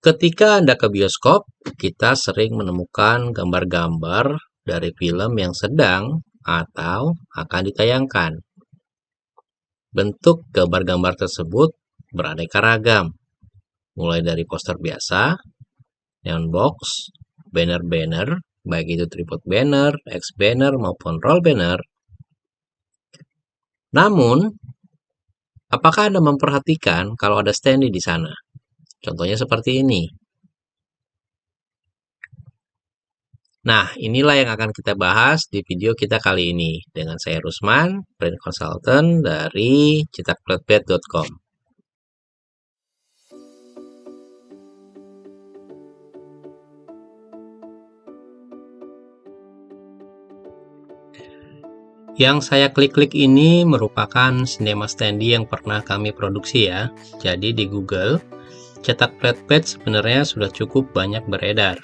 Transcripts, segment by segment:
Ketika Anda ke bioskop, kita sering menemukan gambar-gambar dari film yang sedang atau akan ditayangkan. Bentuk gambar-gambar tersebut beraneka ragam, mulai dari poster biasa, neon box, banner-banner, baik itu tripod banner, X-banner, maupun roll banner. Namun, apakah Anda memperhatikan kalau ada standee di sana? Contohnya seperti ini. Nah, inilah yang akan kita bahas di video kita kali ini. Dengan saya Rusman, brand consultant dari cetakplatpad.com. Yang saya klik-klik ini merupakan Cinema Standee yang pernah kami produksi ya. Jadi di Google, cetak flatpad sebenarnya sudah cukup banyak beredar.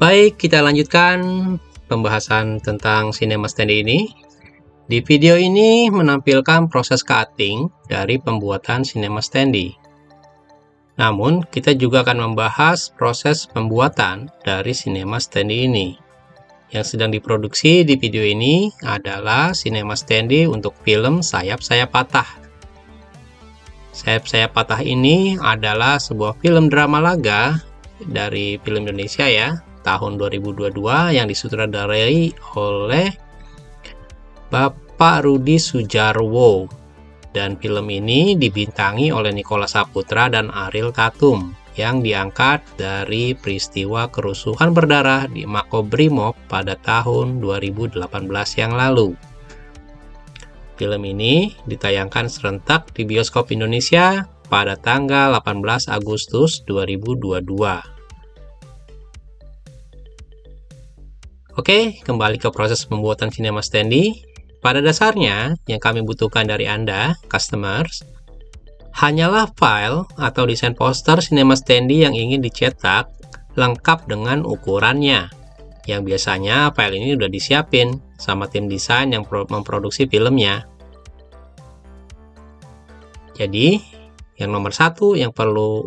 Baik, kita lanjutkan pembahasan tentang Cinema Standee ini. Di video ini menampilkan proses cutting dari pembuatan Cinema Standee. Namun, kita juga akan membahas proses pembuatan dari Cinema Standee ini. Yang sedang diproduksi di video ini adalah Cinema Standee untuk film Sayap-Sayap Patah. Sayap-Sayap Patah ini adalah sebuah film drama laga dari film Indonesia ya, tahun 2022 yang disutradarai oleh Bapak Rudi Sudjarwo, dan film ini dibintangi oleh Nikola Saputra dan Ariel Tatum yang diangkat dari peristiwa kerusuhan berdarah di Makobrimob pada tahun 2018 yang lalu. Film ini ditayangkan serentak di bioskop Indonesia pada tanggal 18 Agustus 2022. Oke, kembali ke proses pembuatan Cinema Standee. Pada dasarnya, yang kami butuhkan dari Anda, customers, hanyalah file atau desain poster Cinema Standee yang ingin dicetak lengkap dengan ukurannya. Yang biasanya file ini sudah disiapin sama tim desain yang memproduksi filmnya. Jadi, yang nomor satu yang perlu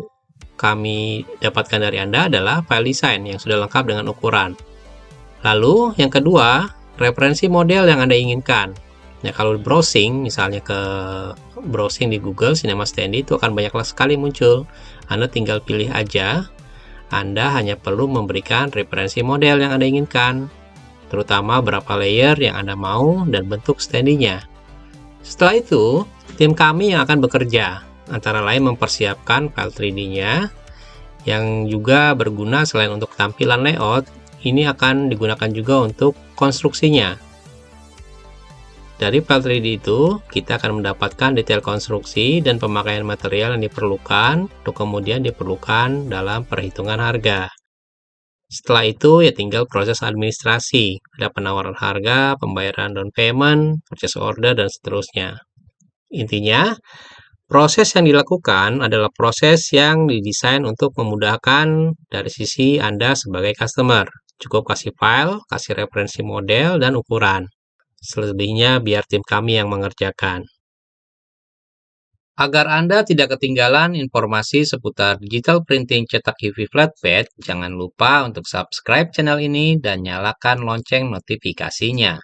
kami dapatkan dari Anda adalah file desain yang sudah lengkap dengan ukuran. Lalu yang kedua, referensi model yang Anda inginkan. Nah, kalau browsing, misalnya ke browsing di Google Cinema Standee itu akan banyak sekali muncul. Anda tinggal pilih aja. Anda hanya perlu memberikan referensi model yang Anda inginkan, terutama berapa layer yang Anda mau dan bentuk standee-nya. Setelah itu, tim kami yang akan bekerja, antara lain mempersiapkan file 3D-nya, yang juga berguna selain untuk tampilan layout, ini akan digunakan juga untuk konstruksinya. Dari file 3D itu, kita akan mendapatkan detail konstruksi dan pemakaian material yang diperlukan untuk kemudian diperlukan dalam perhitungan harga. Setelah itu, ya tinggal proses administrasi. Ada penawaran harga, pembayaran down payment, purchase order, dan seterusnya. Intinya, proses yang dilakukan adalah proses yang didesain untuk memudahkan dari sisi Anda sebagai customer. Cukup kasih file, kasih referensi model, dan ukuran. Selebihnya biar tim kami yang mengerjakan. Agar Anda tidak ketinggalan informasi seputar digital printing cetak UV flatbed, jangan lupa untuk subscribe channel ini dan nyalakan lonceng notifikasinya.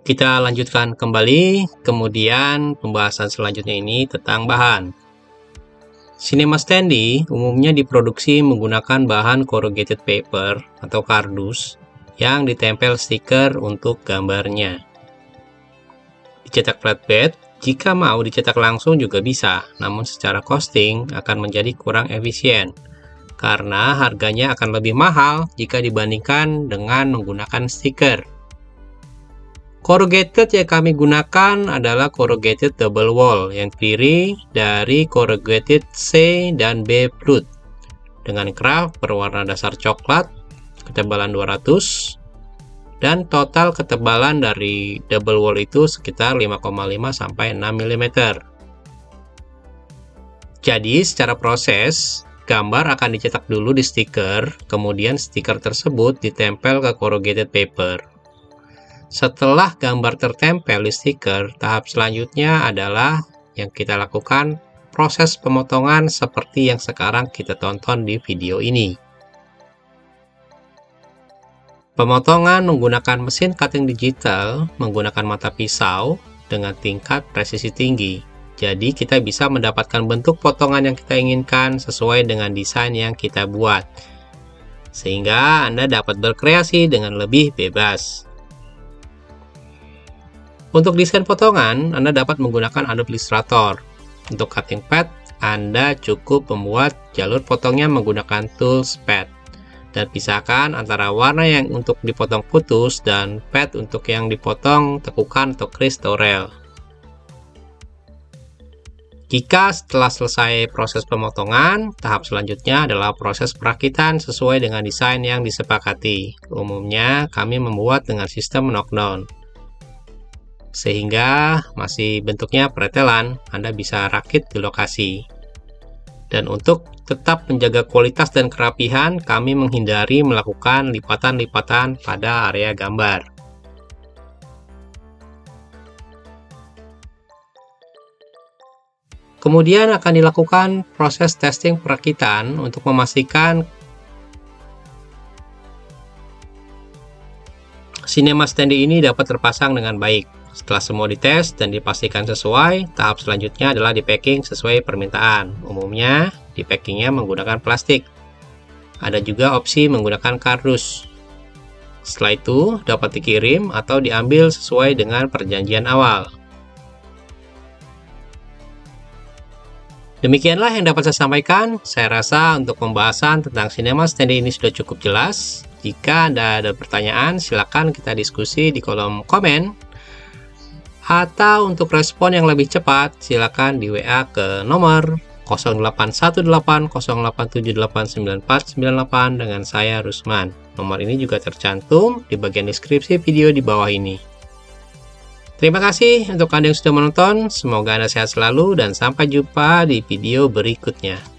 Kita lanjutkan kembali, kemudian pembahasan selanjutnya ini tentang bahan. Cinema Standee umumnya diproduksi menggunakan bahan corrugated paper atau kardus yang ditempel stiker untuk gambarnya. Dicetak flatbed, jika mau dicetak langsung juga bisa, namun secara costing akan menjadi kurang efisien karena harganya akan lebih mahal jika dibandingkan dengan menggunakan stiker. Corrugated yang kami gunakan adalah corrugated double wall yang terdiri dari corrugated C dan B flood dengan kraft berwarna dasar coklat, ketebalan 200, dan total ketebalan dari double wall itu sekitar 5,5 sampai 6 mm. Jadi secara proses, gambar akan dicetak dulu di stiker, kemudian stiker tersebut ditempel ke corrugated paper. Setelah gambar tertempel di stiker, tahap selanjutnya adalah yang kita lakukan proses pemotongan seperti yang sekarang kita tonton di video ini. Pemotongan menggunakan mesin cutting digital menggunakan mata pisau dengan tingkat presisi tinggi. Jadi kita bisa mendapatkan bentuk potongan yang kita inginkan sesuai dengan desain yang kita buat. Sehingga Anda dapat berkreasi dengan lebih bebas. Untuk desain potongan, Anda dapat menggunakan Adobe Illustrator. Untuk cutting pad, Anda cukup membuat jalur potongnya menggunakan tools pad. Dan pisahkan antara warna yang untuk dipotong putus dan pad untuk yang dipotong tekukan atau crease rail. Jika setelah selesai proses pemotongan, tahap selanjutnya adalah proses perakitan sesuai dengan desain yang disepakati. Umumnya, kami membuat dengan sistem knockdown. Sehingga masih bentuknya pretelan, Anda bisa rakit di lokasi. Dan untuk tetap menjaga kualitas dan kerapihan, kami menghindari melakukan lipatan-lipatan pada area gambar. Kemudian akan dilakukan proses testing perakitan untuk memastikan Cinema Standee ini dapat terpasang dengan baik. Setelah semua dites dan dipastikan sesuai, tahap selanjutnya adalah di-packing sesuai permintaan. Umumnya, di-packingnya menggunakan plastik. Ada juga opsi menggunakan kardus. Setelah itu, dapat dikirim atau diambil sesuai dengan perjanjian awal. Demikianlah yang dapat saya sampaikan. Saya rasa untuk pembahasan tentang Cinema Standee ini sudah cukup jelas. Jika Anda ada pertanyaan, silakan kita diskusi di kolom komen. Atau untuk respon yang lebih cepat, silakan di WA ke nomor 081808789498 dengan saya Rusman. Nomor ini juga tercantum di bagian deskripsi video di bawah ini. Terima kasih untuk Anda yang sudah menonton. Semoga Anda sehat selalu dan sampai jumpa di video berikutnya.